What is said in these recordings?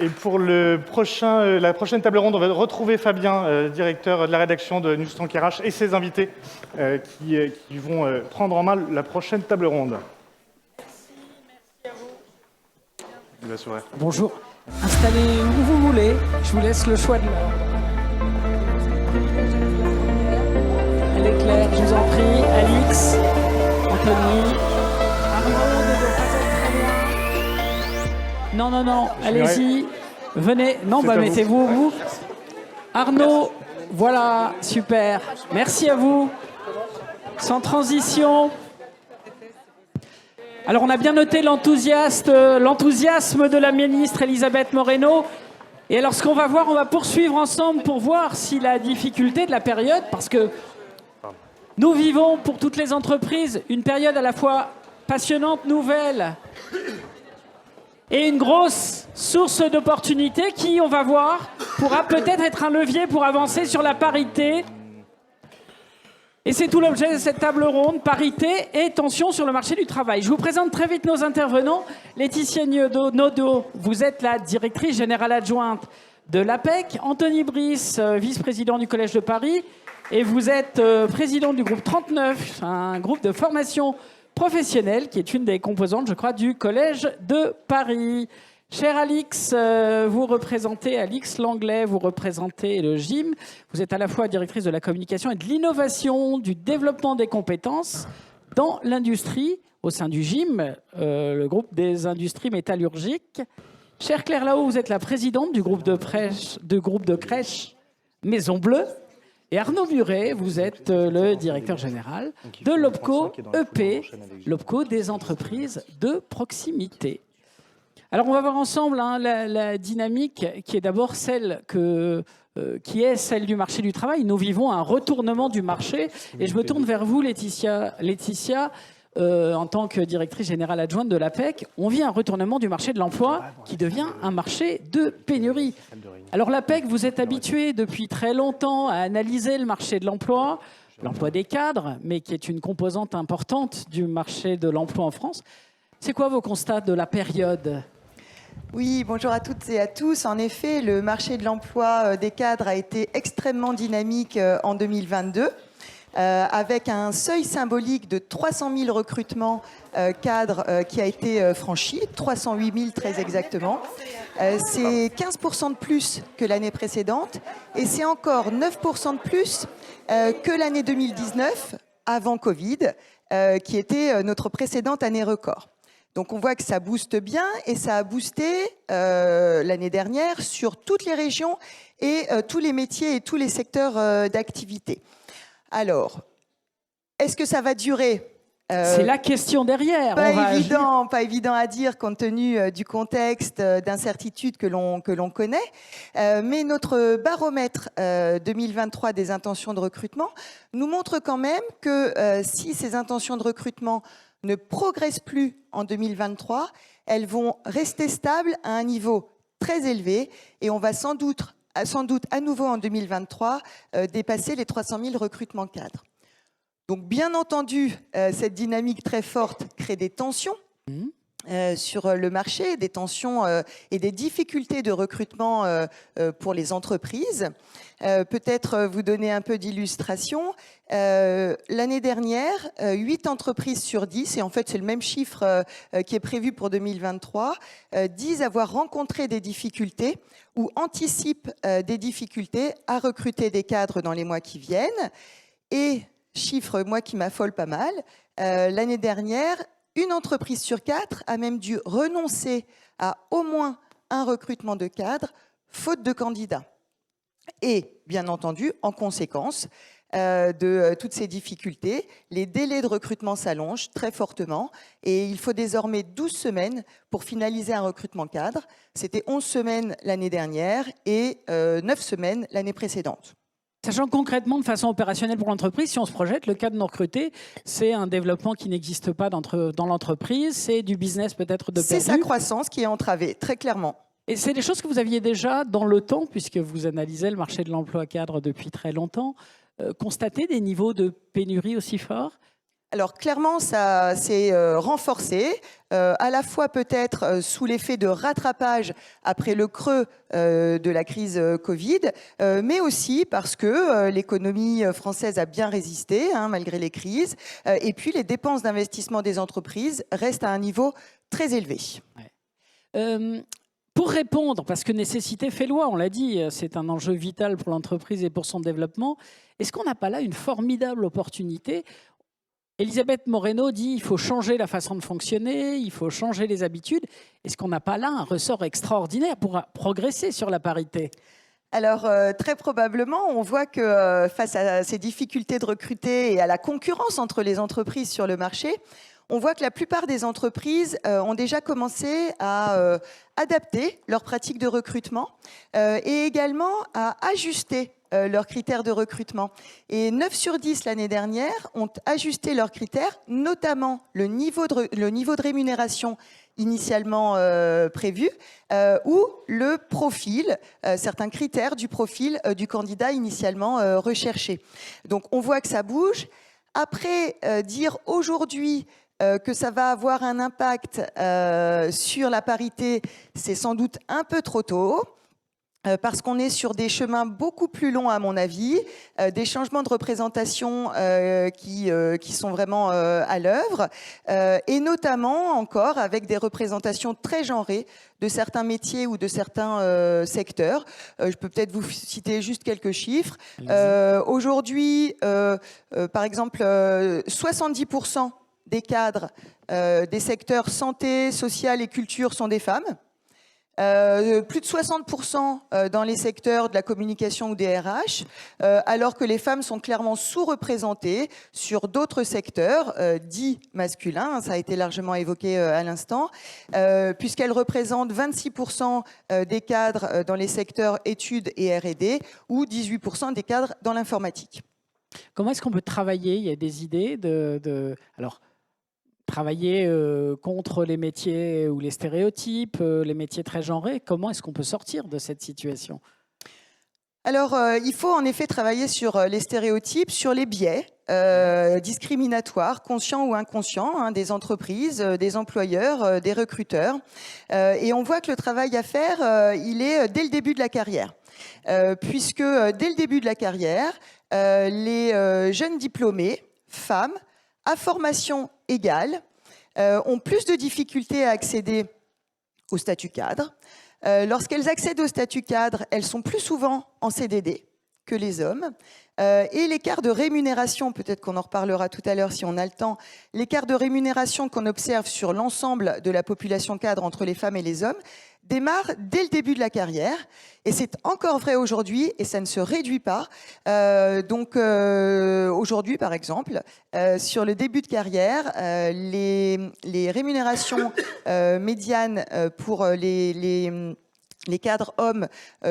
Et pour la prochaine table ronde, on va retrouver Fabien, directeur de la rédaction de Newstalk RH, et ses invités qui vont prendre en main la prochaine table ronde. Merci à vous. Bonjour. Installez où vous voulez. Je vous laisse le choix de Elle est claire, je vous en prie. Alix, Anthony, Arnaud ne doit pas être très loin. Non, allez-y. Venez. Non, mettez-vous vous. Arnaud, voilà, super. Merci à vous. Sans transition. Alors, on a bien noté l'enthousiasme de la ministre Elisabeth Moreno. Et alors, ce qu'on va voir, on va poursuivre ensemble pour voir si la difficulté de la période, parce que nous vivons pour toutes les entreprises une période à la fois passionnante, nouvelle, et une grosse source d'opportunités qui, on va voir, pourra peut-être être un levier pour avancer sur la parité. Et c'est tout l'objet de cette table ronde, parité et tension sur le marché du travail. Je vous présente très vite nos intervenants. Laetitia Nodo, vous êtes la directrice générale adjointe de l'APEC. Anthony Brice, vice-président du Collège de Paris. Et vous êtes président du groupe 39, un groupe de formation professionnelle qui est une des composantes, je crois, du Collège de Paris. Cher Alix, vous représentez Alix Langlais, vous représentez le GIM. Vous êtes à la fois directrice de la communication et de l'innovation, du développement des compétences dans l'industrie, au sein du GIM, le groupe des industries métallurgiques. Chère Claire Lao, vous êtes la présidente du groupe de crèche Maison Bleue. Et Arnaud Muret, vous êtes le directeur général de l'OPCO EP, l'OPCO des entreprises de proximité. Alors, on va voir ensemble la dynamique qui est d'abord celle du marché du travail. Nous vivons un retournement du marché. Et je me tourne vers vous, Laetitia, en tant que directrice générale adjointe de l'APEC. On vit un retournement du marché de l'emploi qui devient un marché de pénurie. Alors, l'APEC, vous êtes habitué depuis très longtemps à analyser le marché de l'emploi des cadres, mais qui est une composante importante du marché de l'emploi en France. C'est quoi vos constats de la période ? Oui, bonjour à toutes et à tous. En effet, le marché de l'emploi des cadres a été extrêmement dynamique en 2022, avec un seuil symbolique de 300 000 recrutements cadres qui a été franchi, 308 000 très exactement. C'est 15% de plus que l'année précédente et c'est encore 9% de plus que l'année 2019, avant Covid, qui était notre précédente année record. Donc on voit que ça booste bien et ça a boosté l'année dernière sur toutes les régions et tous les métiers et tous les secteurs d'activité. Alors, est-ce que ça va durer ? C'est la question derrière. Pas évident à dire compte tenu du contexte d'incertitude que l'on connaît. Mais notre baromètre 2023 des intentions de recrutement nous montre quand même que si ces intentions de recrutement ne progressent plus en 2023, elles vont rester stables à un niveau très élevé et on va sans doute à nouveau en 2023 dépasser les 300 000 recrutements cadres. Donc bien entendu, cette dynamique très forte crée des tensions sur le marché, des tensions et des difficultés de recrutement pour les entreprises. Peut-être vous donner un peu d'illustration. L'année dernière, 8 entreprises sur 10, et en fait c'est le même chiffre qui est prévu pour 2023, disent avoir rencontré des difficultés ou anticipent des difficultés à recruter des cadres dans les mois qui viennent. Et chiffre, moi, qui m'affole pas mal, l'année dernière, une entreprise sur 4 a même dû renoncer à au moins un recrutement de cadres, faute de candidats. Et, bien entendu, en conséquence de toutes ces difficultés, les délais de recrutement s'allongent très fortement et il faut désormais 12 semaines pour finaliser un recrutement cadre. C'était 11 semaines l'année dernière et 9 semaines l'année précédente. Sachant que concrètement, de façon opérationnelle pour l'entreprise, si on se projette, le cadre non recruté, c'est un développement qui n'existe pas dans l'entreprise, c'est du business peut-être de perdu. C'est sa croissance qui est entravée, très clairement. Et c'est des choses que vous aviez déjà dans le temps, puisque vous analysez le marché de l'emploi cadre depuis très longtemps, constaté des niveaux de pénurie aussi forts ? Alors clairement, ça s'est renforcé, à la fois peut-être sous l'effet de rattrapage après le creux de la crise Covid, mais aussi parce que l'économie française a bien résisté malgré les crises, et puis les dépenses d'investissement des entreprises restent à un niveau très élevé. Ouais. Pour répondre, parce que nécessité fait loi, on l'a dit, c'est un enjeu vital pour l'entreprise et pour son développement, est-ce qu'on n'a pas là une formidable opportunité ? Elisabeth Moreno dit qu'il faut changer la façon de fonctionner, il faut changer les habitudes. Est-ce qu'on n'a pas là un ressort extraordinaire pour progresser sur la parité ? Alors, très probablement, on voit que face à ces difficultés de recruter et à la concurrence entre les entreprises sur le marché, on voit que la plupart des entreprises ont déjà commencé à adapter leurs pratiques de recrutement et également à ajuster leurs critères de recrutement. Et 9 sur 10 l'année dernière ont ajusté leurs critères, notamment le niveau de rémunération initialement prévu ou le profil, certains critères du profil du candidat initialement recherché. Donc on voit que ça bouge. Après, dire aujourd'hui que ça va avoir un impact sur la parité, c'est sans doute un peu trop tôt. Parce qu'on est sur des chemins beaucoup plus longs à mon avis, des changements de représentation qui sont vraiment à l'œuvre, et notamment encore avec des représentations très genrées de certains métiers ou de certains secteurs. Je peux peut-être vous citer juste quelques chiffres. Aujourd'hui, par exemple, 70% des cadres des secteurs santé, social et culture sont des femmes. Plus de 60% dans les secteurs de la communication ou des RH, alors que les femmes sont clairement sous-représentées sur d'autres secteurs dits masculins, ça a été largement évoqué à l'instant, puisqu'elles représentent 26% des cadres dans les secteurs études et R&D ou 18% des cadres dans l'informatique. Comment est-ce qu'on peut travailler ? Il y a des idées Alors, travailler contre les métiers ou les stéréotypes, les métiers très genrés. Comment est-ce qu'on peut sortir de cette situation ? Alors, il faut en effet travailler sur les stéréotypes, sur les biais discriminatoires, conscients ou inconscients, des entreprises, des employeurs, des recruteurs. Et on voit que le travail à faire, il est dès le début de la carrière. Puisque dès le début de la carrière, les jeunes diplômés, femmes, à formation égale, ont plus de difficultés à accéder au statut cadre. Lorsqu'elles accèdent au statut cadre, elles sont plus souvent en CDD que les hommes. Et l'écart de rémunération, peut-être qu'on en reparlera tout à l'heure si on a le temps, l'écart de rémunération qu'on observe sur l'ensemble de la population cadre entre les femmes et les hommes démarre dès le début de la carrière. Et c'est encore vrai aujourd'hui et ça ne se réduit pas. Aujourd'hui, par exemple, sur le début de carrière, les rémunérations médianes pour les cadres hommes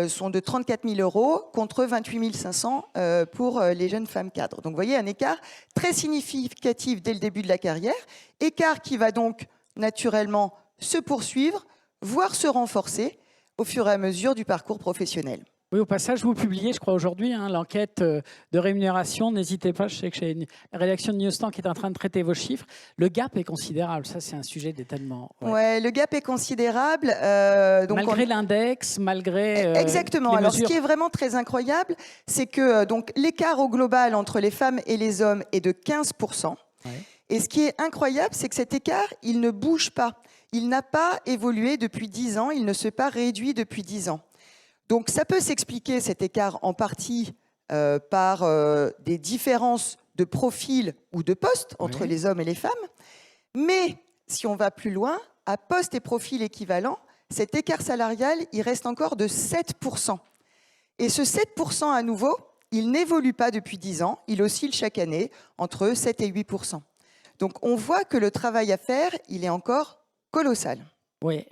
sont de 34 000 € contre 28 500 pour les jeunes femmes cadres. Donc vous voyez un écart très significatif dès le début de la carrière, écart qui va donc naturellement se poursuivre, voire se renforcer au fur et à mesure du parcours professionnel. Oui, au passage, vous publiez, je crois, aujourd'hui, l'enquête de rémunération. N'hésitez pas, je sais que j'ai une rédaction de Newstan qui est en train de traiter vos chiffres. Le gap est considérable, ça c'est un sujet d'étonnement. Ouais, le gap est considérable. Donc malgré l'index, malgré exactement. Les Alors mesures. Ce qui est vraiment très incroyable, c'est que donc l'écart au global entre les femmes et les hommes est de 15%. Ouais. Et ce qui est incroyable, c'est que cet écart, il ne bouge pas. Il n'a pas évolué depuis 10 ans, il ne s'est pas réduit depuis 10 ans. Donc ça peut s'expliquer, cet écart, en partie par des différences de profil ou de poste entre les hommes et les femmes. Mais si on va plus loin, à poste et profil équivalent, cet écart salarial, il reste encore de 7%. Et ce 7% à nouveau, il n'évolue pas depuis 10 ans, il oscille chaque année entre 7 et 8%. Donc on voit que le travail à faire, il est encore colossal. Oui.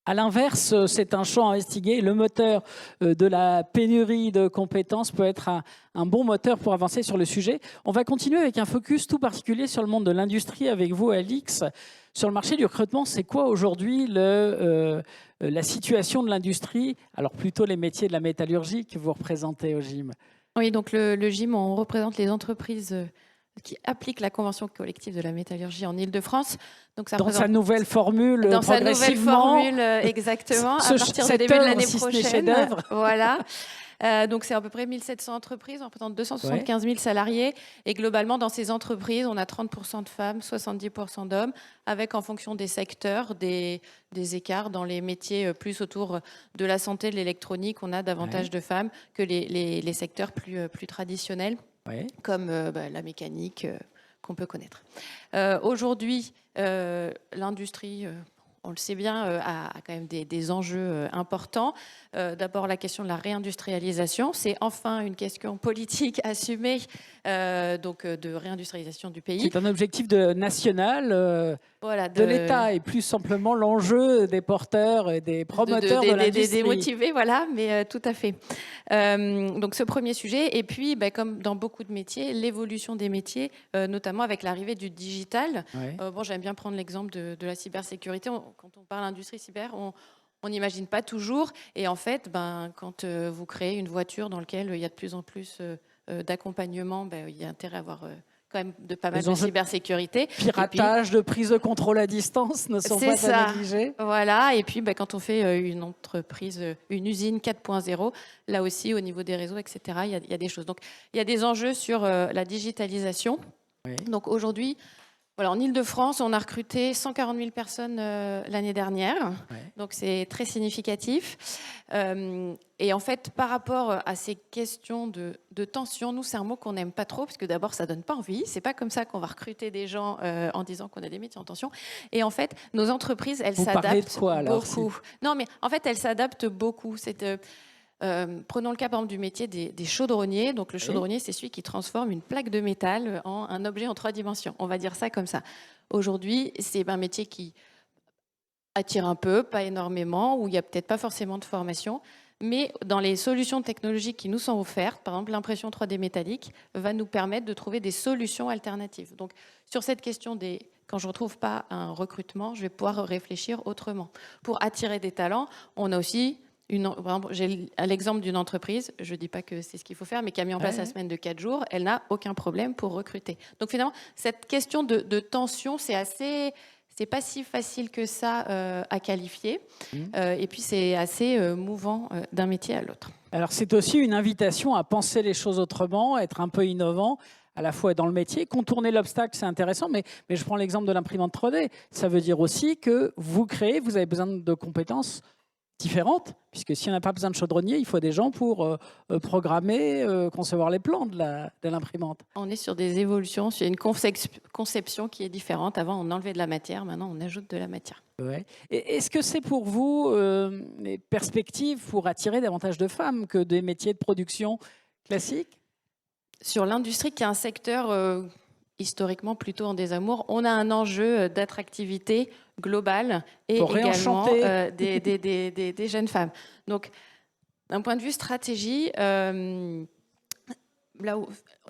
À l'inverse, c'est un champ à investiguer. Le moteur de la pénurie de compétences peut être un bon moteur pour avancer sur le sujet. On va continuer avec un focus tout particulier sur le monde de l'industrie avec vous, Alix. Sur le marché du recrutement, c'est quoi aujourd'hui la situation de l'industrie? Alors plutôt les métiers de la métallurgie que vous représentez au GIM. Oui, donc le GIM, on représente les entreprises qui applique la convention collective de la métallurgie en Île-de-France. Donc ça Dans représente- sa nouvelle formule, dans sa nouvelle progressivement, formule, exactement, à ce- partir du cette début de œuvre, l'année si ce n'est prochaine. chef-d'œuvre. Voilà. Donc c'est à peu près 1700 entreprises, on représente 275 000 salariés. Et globalement, dans ces entreprises, on a 30% de femmes, 70% d'hommes, avec en fonction des secteurs, des écarts dans les métiers plus autour de la santé, de l'électronique. On a davantage de femmes que les secteurs plus traditionnels, Ouais. comme la mécanique qu'on peut connaître. Aujourd'hui, l'industrie, on le sait bien, a quand même des enjeux importants. D'abord, la question de la réindustrialisation. C'est enfin une question politique assumée de réindustrialisation du pays. C'est un objectif national Voilà, de l'État et plus simplement l'enjeu des porteurs et des promoteurs de l'industrie. Des motivés, voilà, mais tout à fait. Donc ce premier sujet, et puis comme dans beaucoup de métiers, l'évolution des métiers, notamment avec l'arrivée du digital. Ouais. J'aime bien prendre l'exemple de la cybersécurité. Quand on parle industrie cyber, on n'imagine pas toujours. Et en fait, quand vous créez une voiture dans laquelle il y a de plus en plus d'accompagnement, il y a intérêt à avoir quand même pas mal de cybersécurité. Piratage, de prise de contrôle à distance ne sont pas à négliger. Voilà, et puis quand on fait une entreprise, une usine 4.0, là aussi au niveau des réseaux, etc., il y a des choses. Donc il y a des enjeux sur la digitalisation. Oui. Donc aujourd'hui, voilà, en Île-de-France, on a recruté 140 000 personnes l'année dernière. Ouais. Donc c'est très significatif. Et en fait, par rapport à ces questions de tension, nous, c'est un mot qu'on n'aime pas trop, parce que d'abord, ça donne pas envie. C'est pas comme ça qu'on va recruter des gens en disant qu'on a des métiers en tension. Et en fait, nos entreprises, elles s'adaptent beaucoup. Non, mais en fait, elles s'adaptent beaucoup. Prenons le cas, par exemple, du métier des chaudronniers. Donc, le chaudronnier, c'est celui qui transforme une plaque de métal en un objet en 3 dimensions. On va dire ça comme ça. Aujourd'hui, c'est un métier qui attire un peu, pas énormément, où il n'y a peut-être pas forcément de formation. Mais dans les solutions technologiques qui nous sont offertes, par exemple, l'impression 3D métallique va nous permettre de trouver des solutions alternatives. Donc, sur cette question quand je ne retrouve pas un recrutement, je vais pouvoir réfléchir autrement. Pour attirer des talents, on a aussi... J'ai l'exemple d'une entreprise, je ne dis pas que c'est ce qu'il faut faire, mais qui a mis en place la semaine de 4 jours, elle n'a aucun problème pour recruter. Donc finalement, cette question de tension, c'est pas si facile que ça à qualifier. Et puis c'est assez mouvant d'un métier à l'autre. Alors c'est aussi une invitation à penser les choses autrement, être un peu innovant, à la fois dans le métier. Contourner l'obstacle, c'est intéressant, mais je prends l'exemple de l'imprimante 3D. Ça veut dire aussi que vous avez besoin de compétences différentes, puisque si on n'a pas besoin de chaudronnier, il faut des gens pour programmer, concevoir les plans de l'imprimante. On est sur des évolutions, sur une conception qui est différente. Avant, on enlevait de la matière, maintenant, on ajoute de la matière. Ouais. Est-ce que c'est pour vous des perspectives pour attirer davantage de femmes que des métiers de production classiques ? Sur l'industrie, qui est un secteur historiquement plutôt en désamour, on a un enjeu d'attractivité globale et également des jeunes femmes. Donc, d'un point de vue stratégie,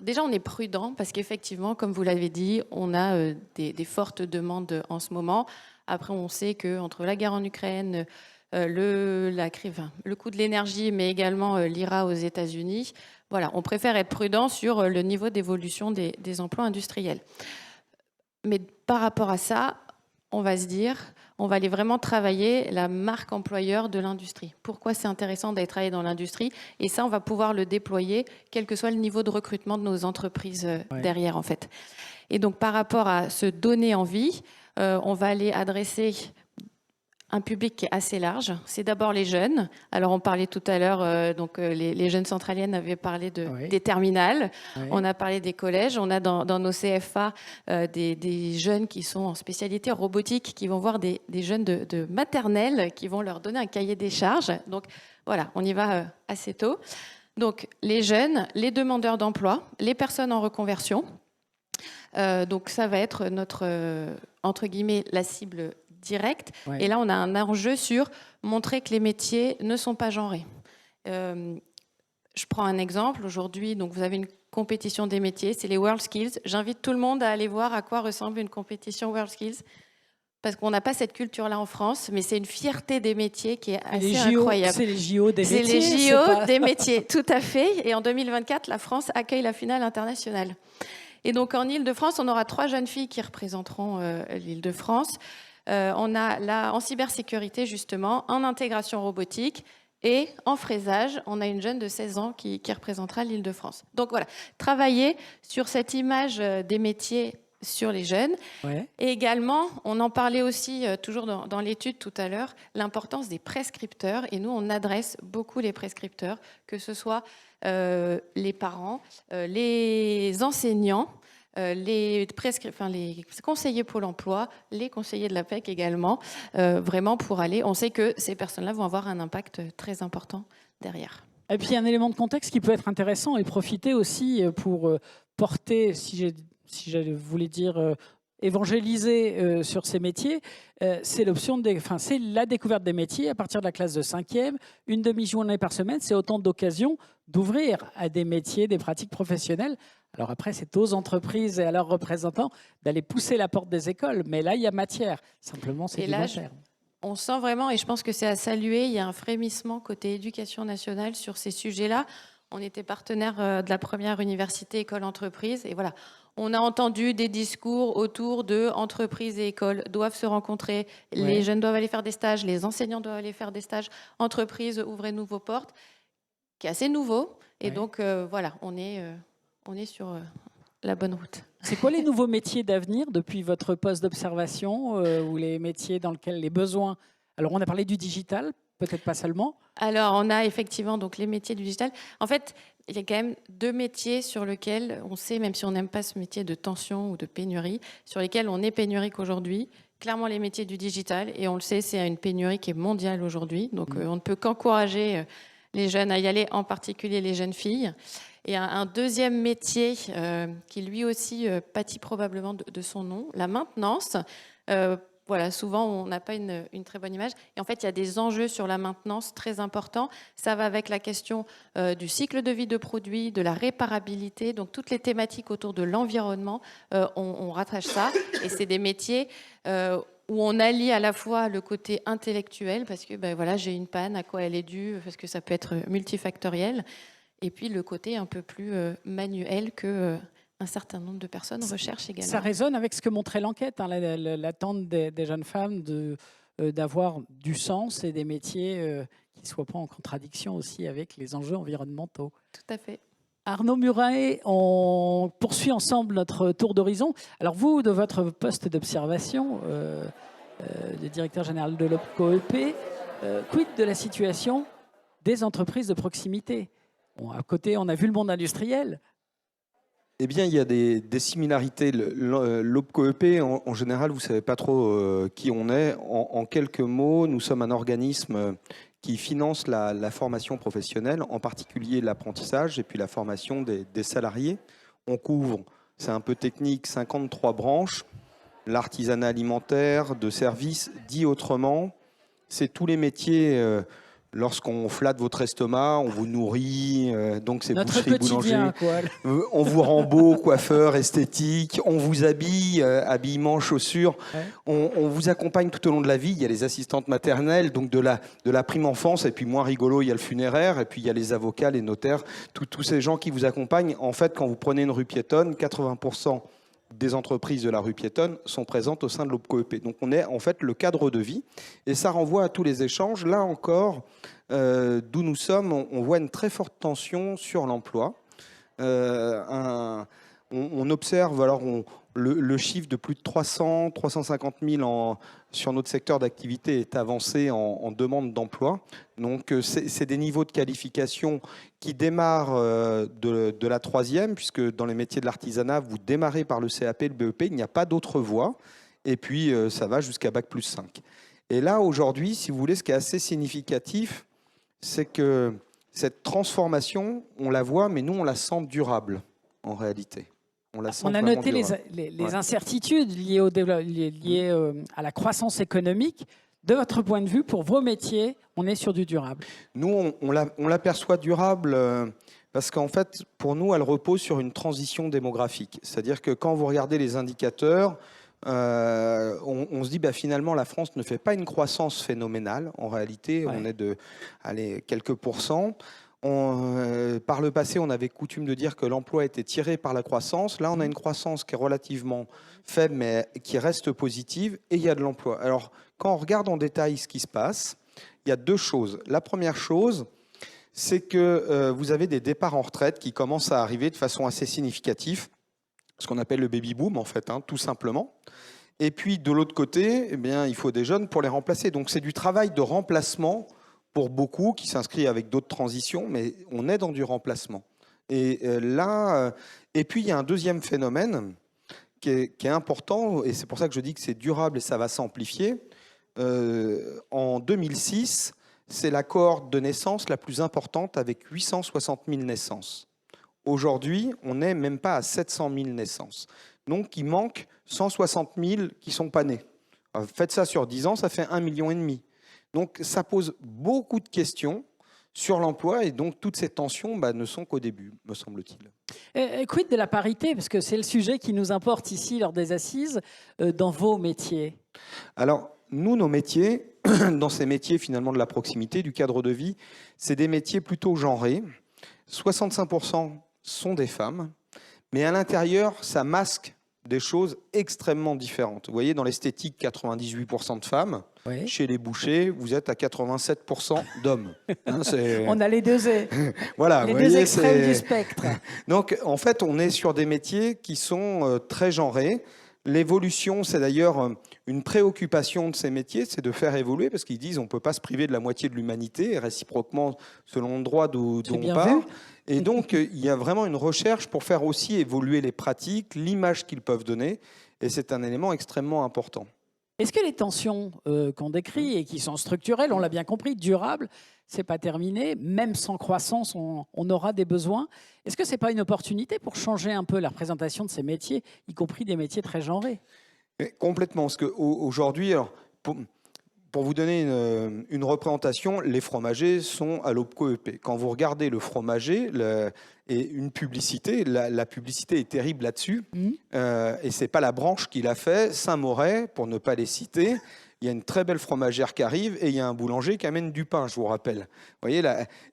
déjà on est prudent parce qu'effectivement, comme vous l'avez dit, on a des fortes demandes en ce moment. Après, on sait qu'entre la guerre en Ukraine, le coût de l'énergie, mais également l'IRA aux États-Unis, voilà, on préfère être prudent sur le niveau d'évolution des emplois industriels. Mais par rapport à ça, on va se dire, on va aller vraiment travailler la marque employeur de l'industrie. Pourquoi c'est intéressant d'aller travailler dans l'industrie? Et ça, on va pouvoir le déployer, quel que soit le niveau de recrutement de nos entreprises derrière, en fait. Et donc, par rapport à se donner envie, on va aller adresser un public qui est assez large. C'est d'abord les jeunes. Alors, on parlait tout à l'heure, les jeunes centraliennes avaient parlé des terminales. Oui. On a parlé des collèges. On a dans nos CFA des jeunes qui sont en spécialité robotique, qui vont voir des jeunes de maternelle, qui vont leur donner un cahier des charges. Donc, voilà, on y va assez tôt. Donc, les jeunes, les demandeurs d'emploi, les personnes en reconversion. Donc, ça va être notre, entre guillemets, la cible direct. Ouais. Et là, on a un enjeu sur montrer que les métiers ne sont pas genrés. Je prends un exemple. Aujourd'hui, donc, vous avez une compétition des métiers, c'est les World Skills. J'invite tout le monde à aller voir à quoi ressemble une compétition World Skills, parce qu'on n'a pas cette culture-là en France, mais c'est une fierté des métiers qui est assez incroyable. C'est les JO des métiers. C'est les JO des métiers, tout à fait. Et en 2024, la France accueille la finale internationale. Et donc en Île-de-France, on aura 3 jeunes filles qui représenteront l'Île-de-France. On a là en cybersécurité justement, en intégration robotique et en fraisage, on a une jeune de 16 ans qui représentera l'Île-de-France. Donc voilà, travailler sur cette image des métiers sur les jeunes. Ouais. Et également, on en parlait aussi toujours dans l'étude tout à l'heure, l'importance des prescripteurs. Et nous, on adresse beaucoup les prescripteurs, que ce soit les parents, les enseignants, les conseillers Pôle emploi, les conseillers de la PEC également, vraiment pour aller. On sait que ces personnes-là vont avoir un impact très important derrière. Et puis, un élément de contexte qui peut être intéressant et profiter aussi pour porter, si je voulais dire évangéliser sur ces métiers, c'est c'est la découverte des métiers à partir de la classe de 5e, une demi-journée par semaine, c'est autant d'occasions d'ouvrir à des métiers, des pratiques professionnelles. Alors après, c'est aux entreprises et à leurs représentants d'aller pousser la porte des écoles, mais là, il y a matière. Simplement, c'est du long terme. On sent vraiment, et je pense que c'est à saluer, il y a un frémissement côté éducation nationale sur ces sujets-là. On était partenaire de la première université école-entreprise, et voilà. On a entendu des discours autour de entreprises et écoles doivent se rencontrer, les jeunes doivent aller faire des stages, les enseignants doivent aller faire des stages, entreprises ouvrez de nouvelles portes, qui est assez nouveau. Et donc, voilà, on est sur la bonne route. C'est quoi les nouveaux métiers d'avenir depuis votre poste d'observation ou les métiers dans lesquels les besoins... Alors, on a parlé du digital, peut-être pas seulement. Alors, on a effectivement donc, les métiers du digital. En fait, il y a quand même 2 métiers sur lesquels on sait, même si on n'aime pas ce métier de tension ou de pénurie, sur lesquels on est pénurique aujourd'hui. Clairement, les métiers du digital, et on le sait, c'est une pénurie qui est mondiale aujourd'hui. Donc, on ne peut qu'encourager les jeunes à y aller, en particulier les jeunes filles. Et un deuxième métier qui lui aussi pâtit probablement de son nom, la maintenance. Voilà, souvent on n'a pas une très bonne image. Et en fait, il y a des enjeux sur la maintenance très importants. Ça va avec la question du cycle de vie de produits, de la réparabilité. Donc toutes les thématiques autour de l'environnement, on rattache ça. Et c'est des métiers où on allie à la fois le côté intellectuel, parce que voilà, j'ai une panne, à quoi elle est due, parce que ça peut être multifactoriel. Et puis le côté un peu plus manuel que un certain nombre de personnes recherchent également. Ça résonne avec ce que montrait l'enquête, hein, l'attente des jeunes femmes d'avoir du sens et des métiers qui ne soient pas en contradiction aussi avec les enjeux environnementaux. Tout à fait. Arnaud Muret, on poursuit ensemble notre tour d'horizon. Alors vous, de votre poste d'observation, de directeur général de l'OPCO-EP, quid de la situation des entreprises de proximité? À côté, on a vu le monde industriel. Eh bien, il y a des similarités. L'OPCO-EP, en général, vous ne savez pas trop qui on est. En quelques mots, nous sommes un organisme qui finance la formation professionnelle, en particulier l'apprentissage et puis la formation des salariés. On couvre, c'est un peu technique, 53 branches, l'artisanat alimentaire, de services, dit autrement, c'est tous les métiers... Lorsqu'on flatte votre estomac, on vous nourrit, donc c'est boucherie, boulanger. On vous rend beau, coiffeur, esthétique, on vous habille, habillement, chaussures. Ouais. On vous accompagne tout au long de la vie. Il y a les assistantes maternelles, donc de la prime enfance, et puis moins rigolo, il y a le funéraire, et puis il y a les avocats, les notaires, tous ces gens qui vous accompagnent. En fait, quand vous prenez une rue piétonne, 80% des entreprises de la rue piétonne sont présentes au sein de l'OPCO-EP. Donc on est en fait le cadre de vie et ça renvoie à tous les échanges. Là encore, d'où nous sommes, on voit une très forte tension sur l'emploi. On observe alors le chiffre de plus de 350 000 sur notre secteur d'activité est avancé en demande d'emploi. Donc c'est des niveaux de qualification qui démarrent de la 3e, puisque dans les métiers de l'artisanat, vous démarrez par le CAP, le BEP, il n'y a pas d'autre voie. Et puis ça va jusqu'à Bac plus 5. Et là, aujourd'hui, si vous voulez, ce qui est assez significatif, c'est que cette transformation, on la voit, mais nous, on la sent durable, en réalité. On a noté les incertitudes liées à la croissance économique. De votre point de vue, pour vos métiers, on est sur du durable? Nous, on l'aperçoit durable parce qu'en fait, pour nous, elle repose sur une transition démographique. C'est-à-dire que quand vous regardez les indicateurs, on se dit finalement la France ne fait pas une croissance phénoménale. En réalité, on est de quelques pourcents. Par le passé, on avait coutume de dire que l'emploi était tiré par la croissance. Là, on a une croissance qui est relativement faible, mais qui reste positive, et il y a de l'emploi. Alors, quand on regarde en détail ce qui se passe, il y a deux choses. La première chose, c'est que vous avez des départs en retraite qui commencent à arriver de façon assez significative, ce qu'on appelle le baby-boom, en fait, tout simplement. Et puis, de l'autre côté, eh bien, il faut des jeunes pour les remplacer. Donc, c'est du travail de remplacement pour beaucoup qui s'inscrit avec d'autres transitions, mais on est dans du remplacement. Et et puis il y a un deuxième phénomène qui est important, et c'est pour ça que je dis que c'est durable et ça va s'amplifier. En 2006, c'est la cohorte de naissance la plus importante avec 860 000 naissances. Aujourd'hui, on n'est même pas à 700 000 naissances. Donc il manque 160 000 qui ne sont pas nés. Alors, faites ça sur 10 ans, ça fait 1,5 million. Donc ça pose beaucoup de questions sur l'emploi et donc toutes ces tensions ne sont qu'au début, me semble-t-il. Quid de la parité, parce que c'est le sujet qui nous importe ici lors des assises, dans vos métiers? Alors nous, nos métiers, dans ces métiers finalement de la proximité, du cadre de vie, c'est des métiers plutôt genrés. 65% sont des femmes, mais à l'intérieur, ça masque des choses extrêmement différentes. Vous voyez, dans l'esthétique, 98% de femmes. Oui. Chez les bouchers, vous êtes à 87% d'hommes. On a les deux, voilà, les deux extrêmes du spectre. Donc, en fait, on est sur des métiers qui sont très genrés. L'évolution, c'est d'ailleurs une préoccupation de ces métiers, c'est de faire évoluer, parce qu'ils disent on ne peut pas se priver de la moitié de l'humanité, et réciproquement, selon le droit d'où on part. Et donc, il y a vraiment une recherche pour faire aussi évoluer les pratiques, l'image qu'ils peuvent donner, et c'est un élément extrêmement important. Est-ce que les tensions qu'on décrit et qui sont structurelles, on l'a bien compris, durables, c'est pas terminé, même sans croissance, on aura des besoins. Est-ce que c'est pas une opportunité pour changer un peu la représentation de ces métiers, y compris des métiers très genrés? Mais complètement, parce qu'aujourd'hui, pour vous donner une représentation, les fromagers sont à l'OPCO-EP. Quand vous regardez le fromager et une publicité, la publicité est terrible là-dessus. Et ce n'est pas la branche qui l'a fait. Saint-Moret, pour ne pas les citer, il y a une très belle fromagère qui arrive et il y a un boulanger qui amène du pain, je vous rappelle. Vous voyez,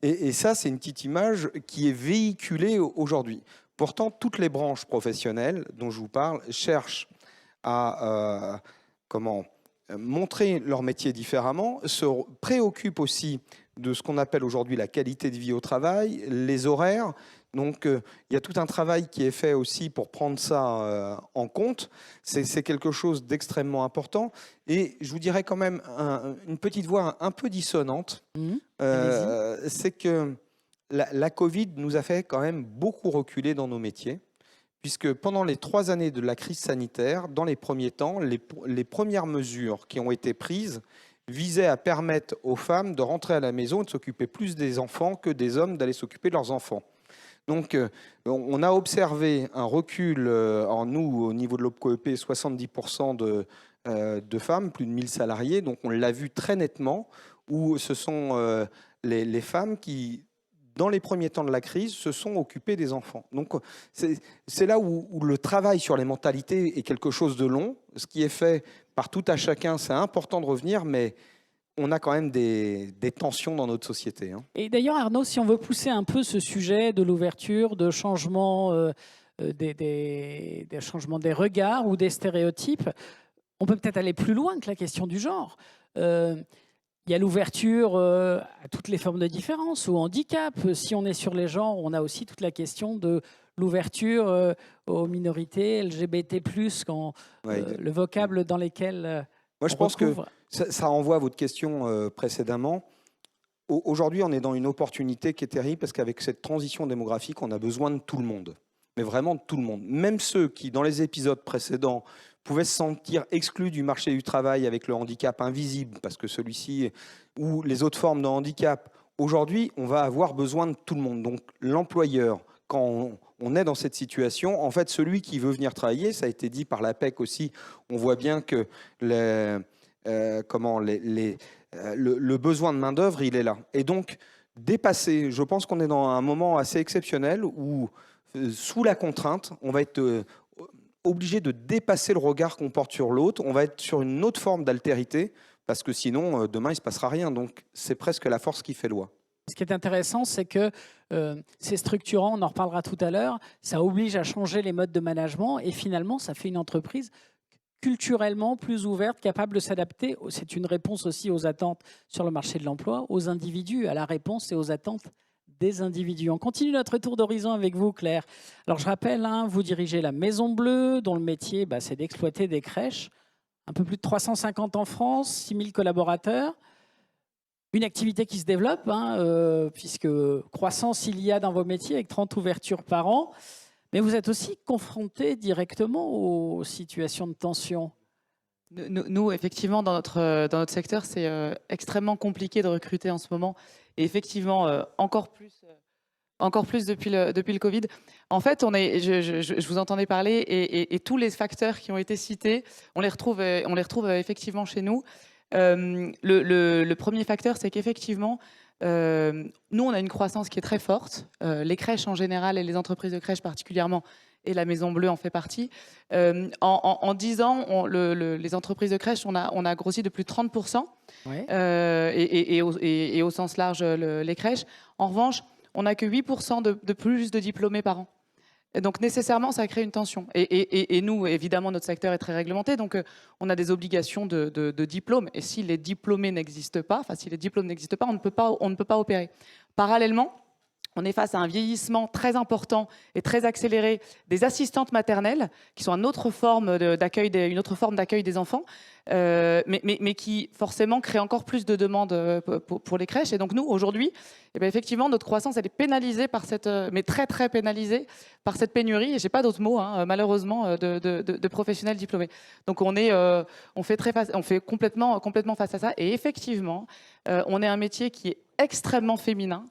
et ça, c'est une petite image qui est véhiculée aujourd'hui. Pourtant, toutes les branches professionnelles dont je vous parle cherchent à montrer leur métier différemment, se préoccupent aussi de ce qu'on appelle aujourd'hui la qualité de vie au travail, les horaires. Donc, il y a tout un travail qui est fait aussi pour prendre ça en compte. C'est quelque chose d'extrêmement important. Et je vous dirais quand même une petite voix un peu dissonante. C'est que la Covid nous a fait quand même beaucoup reculer dans nos métiers. Puisque pendant les 3 années de la crise sanitaire, dans les premiers temps, les premières mesures qui ont été prises visaient à permettre aux femmes de rentrer à la maison et de s'occuper plus des enfants que des hommes d'aller s'occuper de leurs enfants. Donc, on a observé un recul en nous, au niveau de l'OPCO-EP, 70% de femmes, plus de 1000 salariés. Donc, on l'a vu très nettement, où ce sont les femmes qui, dans les premiers temps de la crise, se sont occupées des enfants. Donc, c'est là où le travail sur les mentalités est quelque chose de long. Ce qui est fait par tout à chacun, c'est important de revenir, mais on a quand même des tensions dans notre société. Et d'ailleurs, Arnaud, si on veut pousser un peu ce sujet de l'ouverture, de changement, des changements des regards ou des stéréotypes, on peut peut-être aller plus loin que la question du genre. Il y a l'ouverture à toutes les formes de différence ou handicap. Si on est sur les genres, on a aussi toute la question de l'ouverture aux minorités, LGBT+, quand le vocable dans lesquels moi, je pense que ça renvoie à votre question précédemment. Aujourd'hui, on est dans une opportunité qui est terrible parce qu'avec cette transition démographique, on a besoin de tout le monde. Mais vraiment de tout le monde. Même ceux qui, dans les épisodes précédents, pouvaient se sentir exclus du marché du travail avec le handicap invisible, parce que celui-ci, ou les autres formes de handicap, aujourd'hui, on va avoir besoin de tout le monde. Donc l'employeur, quand on est dans cette situation, en fait, celui qui veut venir travailler, ça a été dit par l'APEC aussi, on voit bien que le besoin de main-d'œuvre, il est là. Et donc, dépasser, je pense qu'on est dans un moment assez exceptionnel où, sous la contrainte, on va être obligé de dépasser le regard qu'on porte sur l'autre. On va être sur une autre forme d'altérité, parce que sinon, demain, il ne se passera rien. Donc, c'est presque la force qui fait loi. Ce qui est intéressant, c'est que c'est structurant, on en reparlera tout à l'heure, ça oblige à changer les modes de management et finalement, ça fait une entreprise culturellement plus ouverte, capable de s'adapter. C'est une réponse aussi aux attentes sur le marché de l'emploi, aux individus, à la réponse et aux attentes des individus. On continue notre tour d'horizon avec vous, Claire. Alors, je rappelle, vous dirigez la Maison Bleue, dont le métier, c'est d'exploiter des crèches. Un peu plus de 350 en France, 6000 collaborateurs. Une activité qui se développe, puisque croissance il y a dans vos métiers, avec 30 ouvertures par an. Mais vous êtes aussi confronté directement aux situations de tension. Nous, effectivement, dans notre secteur, c'est extrêmement compliqué de recruter en ce moment. Et effectivement, encore plus depuis le Covid. En fait, je vous entendais parler et tous les facteurs qui ont été cités, on les retrouve effectivement chez nous. Le premier facteur, c'est qu'effectivement, nous, on a une croissance qui est très forte. Les crèches en général et les entreprises de crèches particulièrement, et la Maison Bleue en fait partie. En 10 ans, les entreprises de crèches, on a grossi de plus de 30%, Ouais. et au sens large, les crèches. En revanche, on n'a que 8% de plus de diplômés par an. Et donc nécessairement, ça crée une tension. Et nous, évidemment, notre secteur est très réglementé, donc on a des obligations de diplôme. Et si les diplômés n'existent pas, si les diplômes n'existent pas, on ne peut pas opérer. Parallèlement, on est face à un vieillissement très important et très accéléré des assistantes maternelles, qui sont une autre forme d'accueil des enfants, mais qui forcément crée encore plus de demandes pour les crèches. Et donc nous, aujourd'hui, effectivement, notre croissance, elle est pénalisée par mais très très pénalisée par cette pénurie. Et j'ai pas d'autres mots, malheureusement, de professionnels diplômés. Donc on fait complètement face à ça. Et effectivement, on est un métier qui est extrêmement féminin.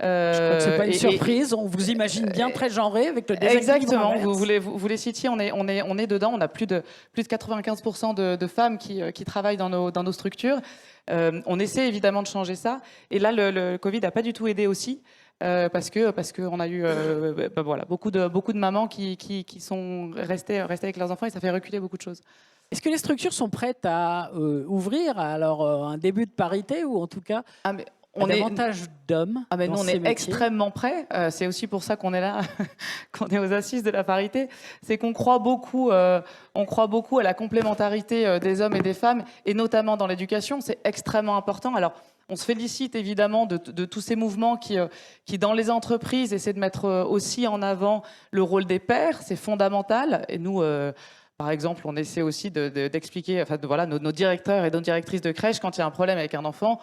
Je crois que ce n'est pas une surprise, on vous imagine bien très genré avec le déséquilibre. Exactement, vous les citiez, on est dedans, on a plus de 95% de femmes qui travaillent dans nos structures. On essaie évidemment de changer ça, et là le Covid n'a pas du tout aidé aussi, parce qu'on a eu beaucoup de mamans qui sont restées avec leurs enfants, et ça fait reculer beaucoup de choses. Est-ce que les structures sont prêtes à ouvrir un début de parité, ou en tout cas davantage d'hommes? Nous, on est extrêmement prêts. C'est aussi pour ça qu'on est là, qu'on est aux assises de la parité. C'est qu'on croit beaucoup à la complémentarité des hommes et des femmes, et notamment dans l'éducation. C'est extrêmement important. Alors, on se félicite évidemment de tous ces mouvements qui, dans les entreprises, essaient de mettre aussi en avant le rôle des pères. C'est fondamental. Et nous, par exemple, on essaie aussi d'expliquer, nos directeurs et nos directrices de crèche, quand il y a un problème avec un enfant,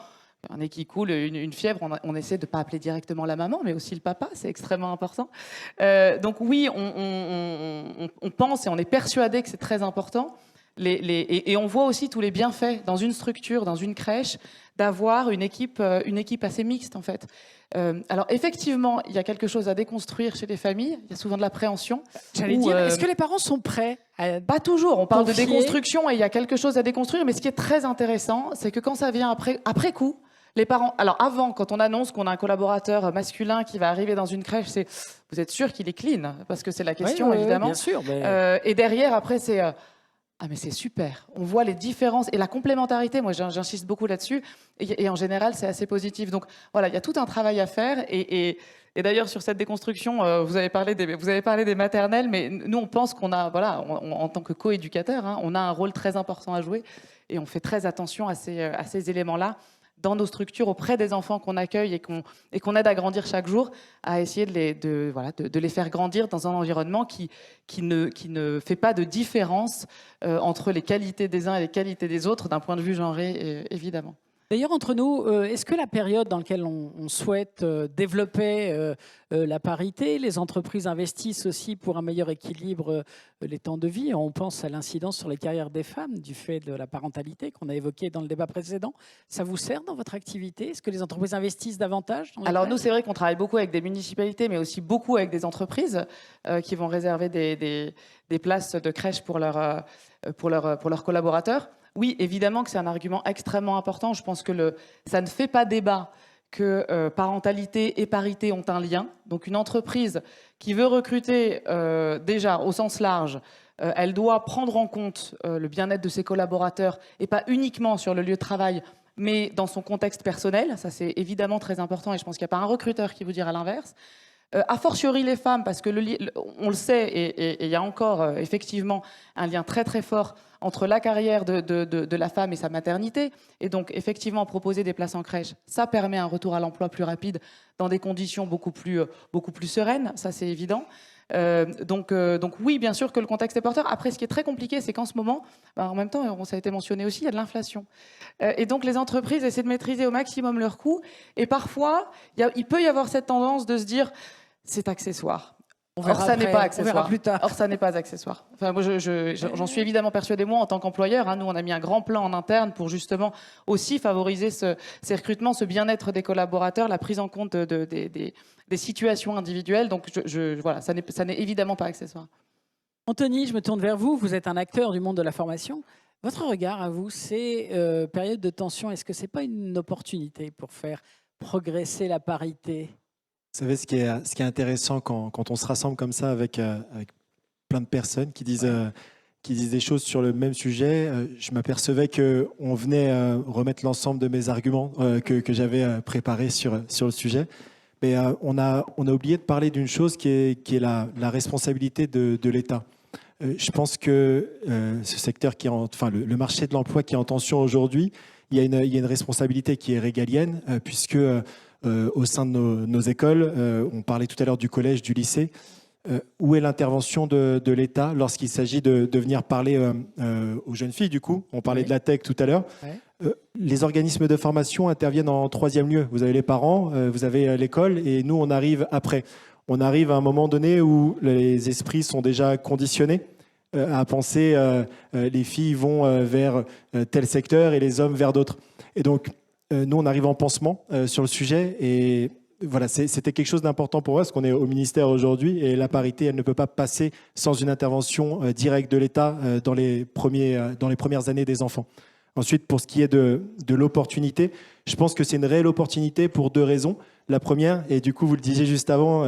un nez qui coule, une fièvre, on essaie de ne pas appeler directement la maman, mais aussi le papa, c'est extrêmement important. Donc oui, on pense et on est persuadé que c'est très important. Et on voit aussi tous les bienfaits dans une structure, dans une crèche, d'avoir une équipe assez mixte, en fait. Alors effectivement, il y a quelque chose à déconstruire chez les familles, il y a souvent de l'appréhension. J'allais dire, est-ce que les parents sont prêts à... Pas toujours, on parle de déconstruction et il y a quelque chose à déconstruire, mais ce qui est très intéressant, c'est que quand ça vient après coup, les parents, alors avant, quand on annonce qu'on a un collaborateur masculin qui va arriver dans une crèche, c'est vous êtes sûr qu'il est clean? Parce que c'est la question, évidemment. Bien sûr. Mais... et derrière, après, c'est ah mais c'est super. On voit les différences et la complémentarité. Moi, j'insiste beaucoup là-dessus. Et en général, c'est assez positif. Donc voilà, il y a tout un travail à faire. Et d'ailleurs, sur cette déconstruction, vous avez parlé des maternelles, mais nous, on pense qu'on a, en tant que co-éducateur, on a un rôle très important à jouer. Et on fait très attention à ces éléments-là dans nos structures, auprès des enfants qu'on accueille et qu'on aide à grandir chaque jour, à essayer de les faire grandir dans un environnement qui ne fait pas de différence entre les qualités des uns et les qualités des autres, d'un point de vue genré, évidemment. D'ailleurs, entre nous, est-ce que la période dans laquelle on souhaite développer la parité, les entreprises investissent aussi pour un meilleur équilibre les temps de vie? On pense à l'incidence sur les carrières des femmes du fait de la parentalité qu'on a évoqué dans le débat précédent. Ça vous sert dans votre activité? Est-ce que les entreprises investissent davantage dans Alors nous, c'est vrai qu'on travaille beaucoup avec des municipalités, mais aussi beaucoup avec des entreprises qui vont réserver des places de crèche pour leurs collaborateurs. Oui, évidemment que c'est un argument extrêmement important. Je pense que ça ne fait pas débat que parentalité et parité ont un lien. Donc une entreprise qui veut recruter déjà au sens large, elle doit prendre en compte le bien-être de ses collaborateurs et pas uniquement sur le lieu de travail, mais dans son contexte personnel, ça c'est évidemment très important et je pense qu'il n'y a pas un recruteur qui vous dira l'inverse. A fortiori les femmes, parce que on le sait, et il y a encore effectivement un lien très très fort entre la carrière de la femme et sa maternité. Et donc effectivement, proposer des places en crèche, ça permet un retour à l'emploi plus rapide dans des conditions beaucoup plus sereines, ça c'est évident. Donc oui, bien sûr que le contexte est porteur. Après, ce qui est très compliqué, c'est qu'en ce moment, en même temps, ça a été mentionné aussi, il y a de l'inflation. Et donc les entreprises essaient de maîtriser au maximum leurs coûts. Et parfois, il peut y avoir cette tendance de se dire, c'est accessoire. Or, ça n'est pas accessoire. On verra plus tard. Or, ça n'est pas accessoire. Enfin, moi, j'en suis évidemment persuadée, moi, en tant qu'employeur. Hein, nous, on a mis un grand plan en interne pour justement aussi favoriser ces recrutements, ce bien-être des collaborateurs, la prise en compte des situations individuelles. Donc, voilà, ça n'est évidemment pas accessoire. Anthony, je me tourne vers vous. Vous êtes un acteur du monde de la formation. Votre regard à vous, ces périodes de tension, est-ce que ce n'est pas une opportunité pour faire progresser la parité ? Vous savez, ce qui est intéressant quand on se rassemble comme ça avec plein de personnes qui disent des choses sur le même sujet, je m'apercevais qu'on venait remettre l'ensemble de mes arguments que j'avais préparés sur le sujet. Mais on a oublié de parler d'une chose qui est la responsabilité de l'État. Je pense que ce secteur le marché de l'emploi qui est en tension aujourd'hui, il y a une responsabilité qui est régalienne, puisque au sein de nos écoles, on parlait tout à l'heure du collège, du lycée, où est l'intervention de l'État lorsqu'il s'agit de venir parler aux jeunes filles, du coup. On parlait de la tech tout à l'heure. Les organismes de formation interviennent en troisième lieu. Vous avez les parents, vous avez l'école, et nous, on arrive après. On arrive à un moment donné où les esprits sont déjà conditionnés à penser les filles vont vers tel secteur et les hommes vers d'autres. Et donc, nous, on arrive en pansement sur le sujet. Et voilà, c'était quelque chose d'important pour moi, parce qu'on est au ministère aujourd'hui, et la parité, elle ne peut pas passer sans une intervention directe de l'État dans les premières années des enfants. Ensuite, pour ce qui est de l'opportunité, je pense que c'est une réelle opportunité pour deux raisons. La première, et du coup, vous le disiez juste avant,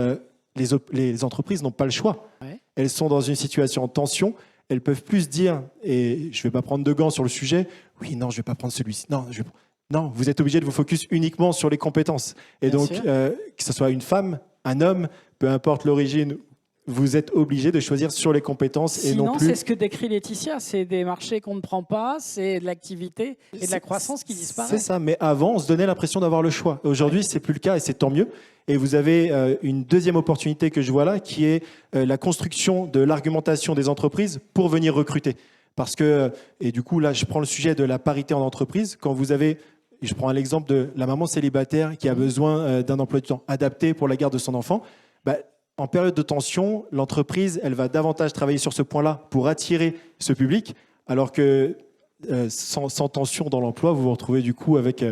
les entreprises n'ont pas le choix. Ouais. Elles sont dans une situation en tension. Elles peuvent plus se dire, et je ne vais pas prendre de gants sur le sujet, oui, non, je ne vais pas prendre celui-ci. Non, vous êtes obligé de vous focus uniquement sur les compétences. Et bien donc, que ce soit une femme, un homme, peu importe l'origine, vous êtes obligé de choisir sur les compétences. Sinon, et non plus... c'est ce que décrit Laetitia, c'est des marchés qu'on ne prend pas, c'est de l'activité et de la croissance qui disparaît. C'est ça, mais avant, on se donnait l'impression d'avoir le choix. Aujourd'hui, c'est plus le cas et c'est tant mieux. Et vous avez une deuxième opportunité que je vois là, qui est la construction de l'argumentation des entreprises pour venir recruter. Parce que, et du coup, là, je prends le sujet de la parité en entreprise. Quand vous avez, je prends l'exemple de la maman célibataire qui a besoin d'un emploi du temps adapté pour la garde de son enfant, en période de tension, l'entreprise, elle va davantage travailler sur ce point-là pour attirer ce public, alors que sans tension dans l'emploi, vous vous retrouvez du coup avec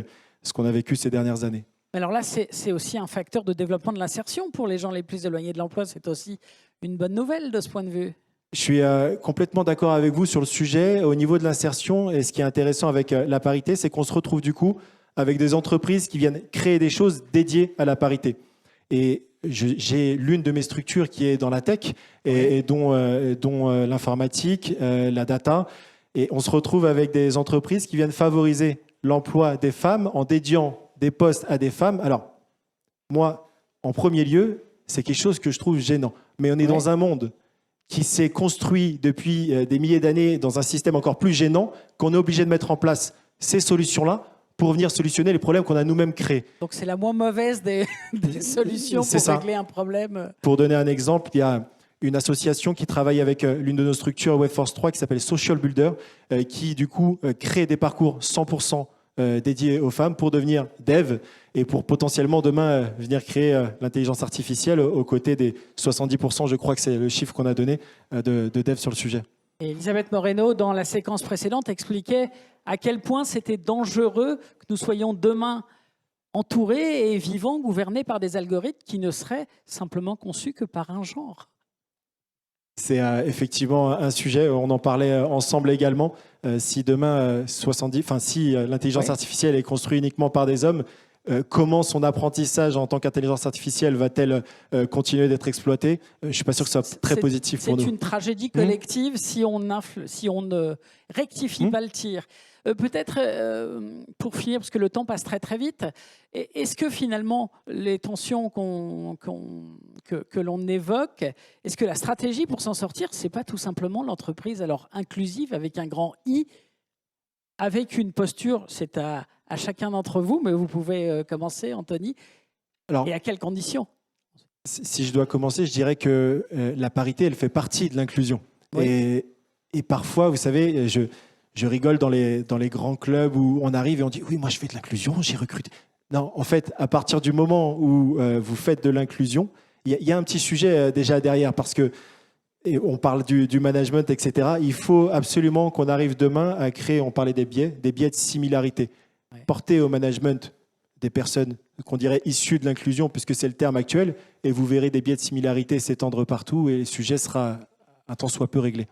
ce qu'on a vécu ces dernières années. Alors là, c'est aussi un facteur de développement de l'insertion pour les gens les plus éloignés de l'emploi. C'est aussi une bonne nouvelle de ce point de vue. Je suis complètement d'accord avec vous sur le sujet. Au niveau de l'insertion, et ce qui est intéressant avec la parité, c'est qu'on se retrouve du coup avec des entreprises qui viennent créer des choses dédiées à la parité. Et j'ai l'une de mes structures qui est dans la tech et dont l'informatique, la data. Et on se retrouve avec des entreprises qui viennent favoriser l'emploi des femmes en dédiant des postes à des femmes. Alors, moi, en premier lieu, c'est quelque chose que je trouve gênant. Mais on est dans un monde qui s'est construit depuis des milliers d'années dans un système encore plus gênant, qu'on est obligé de mettre en place ces solutions-là pour venir solutionner les problèmes qu'on a nous-mêmes créés. Donc c'est la moins mauvaise des solutions pour régler un problème. Pour donner un exemple, il y a une association qui travaille avec l'une de nos structures Webforce 3 qui s'appelle Social Builder, qui du coup crée des parcours 100% dédiés aux femmes pour devenir dev et pour potentiellement demain venir créer l'intelligence artificielle aux côtés des 70%, je crois que c'est le chiffre qu'on a donné, de dev sur le sujet. Et Elisabeth Moreno, dans la séquence précédente, expliquait à quel point c'était dangereux que nous soyons demain entourés et vivants, gouvernés par des algorithmes qui ne seraient simplement conçus que par un genre. C'est effectivement un sujet, on en parlait ensemble également. Si demain, si l'intelligence artificielle est construite uniquement par des hommes, comment son apprentissage en tant qu'intelligence artificielle va-t-elle continuer d'être exploitée. Je ne suis pas sûr que ce soit très positif pour nous. C'est une tragédie collective si on ne rectifie pas le tir. Peut-être, pour finir, parce que le temps passe très très vite, est-ce que finalement les tensions que l'on évoque, est-ce que la stratégie pour s'en sortir, c'est pas tout simplement l'entreprise alors inclusive avec un grand I, avec une posture, c'est à chacun d'entre vous, mais vous pouvez commencer, Anthony, Alors, et à quelles conditions? Si je dois commencer, je dirais que la parité, elle fait partie de l'inclusion. Oui. Et parfois, vous savez, je rigole dans les grands clubs où on arrive et on dit « Oui, moi je fais de l'inclusion, j'ai recruté ». Non, en fait, à partir du moment où vous faites de l'inclusion, il y a un petit sujet déjà derrière parce que et on parle du management, etc. Il faut absolument qu'on arrive demain à créer, on parlait des biais de similarité. Ouais. Porter au management des personnes qu'on dirait issues de l'inclusion, puisque c'est le terme actuel, et vous verrez des biais de similarité s'étendre partout et le sujet sera un tant soit peu réglé.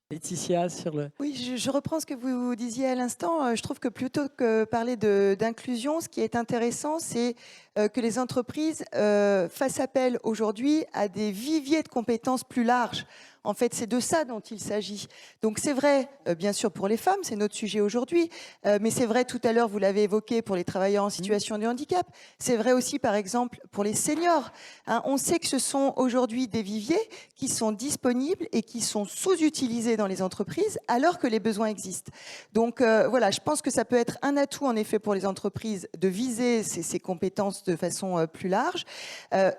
Laetitia, sur le... Oui, je reprends ce que vous disiez à l'instant. Je trouve que plutôt que parler d'inclusion, ce qui est intéressant, c'est que les entreprises fassent appel aujourd'hui à des viviers de compétences plus larges. En fait, c'est de ça dont il s'agit. Donc c'est vrai, bien sûr, pour les femmes, c'est notre sujet aujourd'hui, mais c'est vrai, tout à l'heure, vous l'avez évoqué, pour les travailleurs en situation de handicap. C'est vrai aussi, par exemple, pour les seniors. Hein, on sait que ce sont aujourd'hui des viviers qui sont disponibles et qui sont sous-utilisés dans les entreprises alors que les besoins existent. Donc voilà, je pense que ça peut être un atout, en effet, pour les entreprises de viser ces compétences de façon plus large,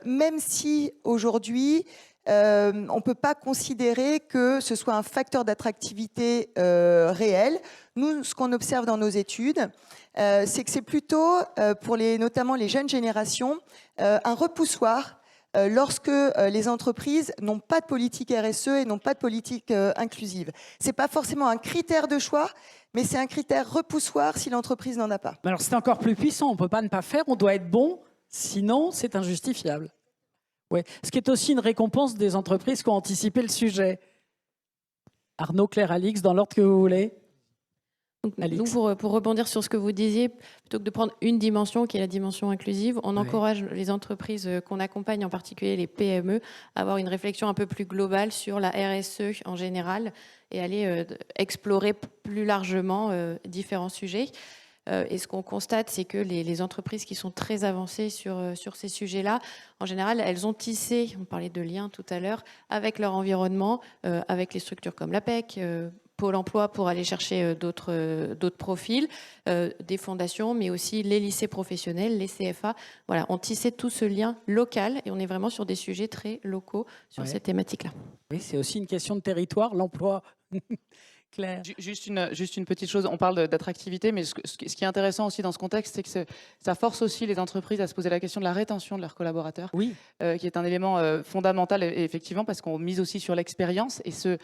même si aujourd'hui, on ne peut pas considérer que ce soit un facteur d'attractivité réel. Nous, ce qu'on observe dans nos études, c'est que c'est plutôt, pour notamment les jeunes générations, un repoussoir lorsque les entreprises n'ont pas de politique RSE et n'ont pas de politique inclusive. Ce n'est pas forcément un critère de choix, mais c'est un critère repoussoir si l'entreprise n'en a pas. Alors c'est encore plus puissant, on ne peut pas ne pas faire, on doit être bon, sinon c'est injustifiable. Ouais. Ce qui est aussi une récompense des entreprises qui ont anticipé le sujet. Arnaud, Claire, Alix, dans l'ordre que vous voulez. Donc pour rebondir sur ce que vous disiez, plutôt que de prendre une dimension qui est la dimension inclusive, on encourage les entreprises qu'on accompagne, en particulier les PME, à avoir une réflexion un peu plus globale sur la RSE en général et aller explorer plus largement différents sujets. Et ce qu'on constate, c'est que les entreprises qui sont très avancées sur ces sujets-là, en général, elles ont tissé, on parlait de liens tout à l'heure, avec leur environnement, avec les structures comme l'APEC, Pôle emploi pour aller chercher d'autres profils, des fondations, mais aussi les lycées professionnels, les CFA. Voilà, on tissait tout ce lien local et on est vraiment sur des sujets très locaux sur cette thématique-là. Oui, c'est aussi une question de territoire, l'emploi. Claire. Juste une petite chose, on parle d'attractivité, mais ce qui est intéressant aussi dans ce contexte, c'est que ça force aussi les entreprises à se poser la question de la rétention de leurs collaborateurs, Oui. Qui est un élément fondamental, et effectivement, parce qu'on mise aussi sur l'expérience, et ce,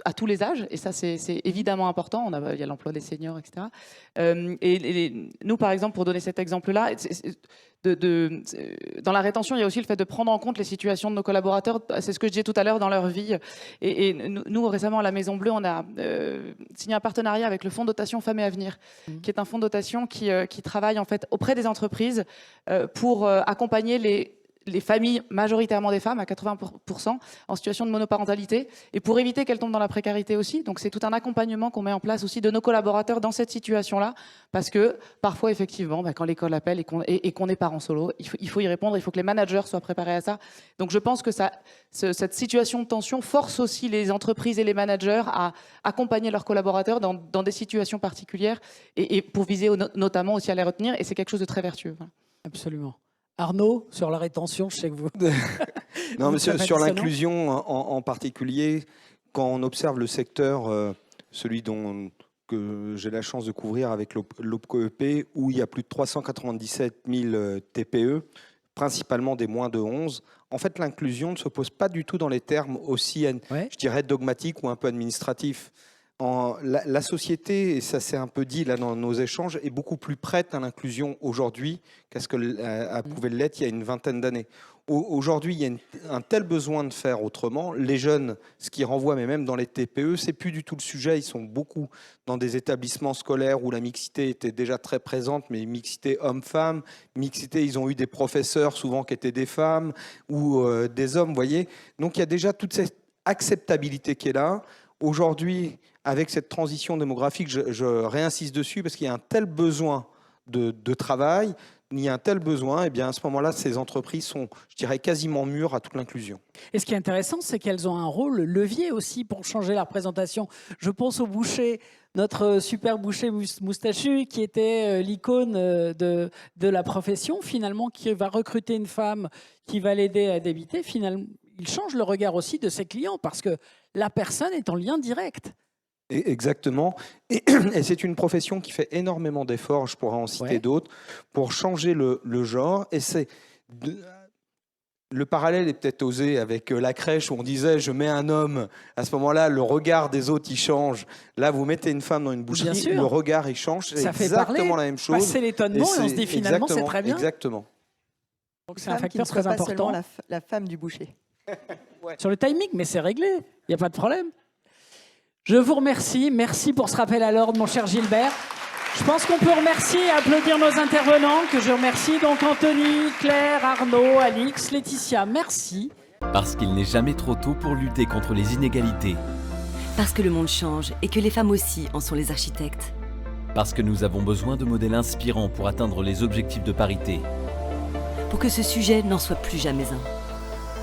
à tous les âges, et ça c'est évidemment important, il y a l'emploi des seniors, etc. Et nous, par exemple, pour donner cet exemple-là, dans la rétention, il y a aussi le fait de prendre en compte les situations de nos collaborateurs, c'est ce que je disais tout à l'heure, dans leur vie. Et nous, récemment, à la Maison Bleue, on a signé un partenariat avec le Fonds de dotation Femmes et Avenir, qui est un fonds de dotation qui travaille en fait auprès des entreprises pour accompagner les familles, majoritairement des femmes, à 80%, en situation de monoparentalité, et pour éviter qu'elles tombent dans la précarité aussi. Donc c'est tout un accompagnement qu'on met en place aussi de nos collaborateurs dans cette situation-là, parce que parfois, effectivement, quand l'école appelle et qu'on est parent solo, il faut y répondre, il faut que les managers soient préparés à ça. Donc je pense que cette situation de tension force aussi les entreprises et les managers à accompagner leurs collaborateurs dans des situations particulières, et pour viser notamment aussi à les retenir, et c'est quelque chose de très vertueux. Voilà. Absolument. Arnaud, sur la rétention, je sais que vous... Non, mais sur l'inclusion en particulier, quand on observe le secteur, celui que j'ai la chance de couvrir avec l'OPCOEP, où il y a plus de 397 000 TPE, principalement des moins de 11, en fait, l'inclusion ne se pose pas du tout dans les termes aussi, je dirais, dogmatiques ou un peu administratifs. la société, et ça c'est un peu dit là dans nos échanges, est beaucoup plus prête à l'inclusion aujourd'hui qu'à ce qu'elle pouvait l'être il y a une vingtaine d'années. Aujourd'hui, il y a un tel besoin de faire autrement. Les jeunes, ce qui renvoie, mais même dans les TPE, c'est plus du tout le sujet. Ils sont beaucoup dans des établissements scolaires où la mixité était déjà très présente, mais mixité homme-femme, mixité, ils ont eu des professeurs souvent qui étaient des femmes ou des hommes, vous voyez. Donc il y a déjà toute cette acceptabilité qui est là. Aujourd'hui, avec cette transition démographique, je réinsiste dessus parce qu'il y a un tel besoin de travail, il y a un tel besoin, et bien à ce moment-là, ces entreprises sont, je dirais, quasiment mûres à toute l'inclusion. Et ce qui est intéressant, c'est qu'elles ont un rôle levier aussi pour changer la représentation. Je pense au boucher, notre super boucher moustachu, qui était l'icône de la profession, finalement, qui va recruter une femme qui va l'aider à débiter. Finalement, il change le regard aussi de ses clients parce que la personne est en lien direct. Exactement. Et c'est une profession qui fait énormément d'efforts, je pourrais en citer d'autres, pour changer le genre. Et le parallèle est peut-être osé avec la crèche où on disait je mets un homme, à ce moment-là, le regard des autres il change. Là, vous mettez une femme dans une boucherie, le regard il change. C'est exactement la même chose. Passer l'étonnement et on se dit finalement c'est très bien. Exactement. Donc c'est un facteur très important. La femme du boucher. Sur le timing, mais c'est réglé, il n'y a pas de problème. Je vous remercie. Merci pour ce rappel à l'ordre, mon cher Gilbert. Je pense qu'on peut remercier et applaudir nos intervenants, que je remercie donc Anthony, Claire, Arnaud, Alix, Laetitia. Merci. Parce qu'il n'est jamais trop tôt pour lutter contre les inégalités. Parce que le monde change et que les femmes aussi en sont les architectes. Parce que nous avons besoin de modèles inspirants pour atteindre les objectifs de parité. Pour que ce sujet n'en soit plus jamais un.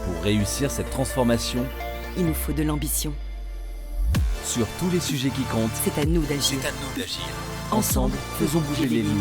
Pour réussir cette transformation, il nous faut de l'ambition. Sur tous les sujets qui comptent, c'est à nous d'agir. Ensemble, faisons bouger les lignes.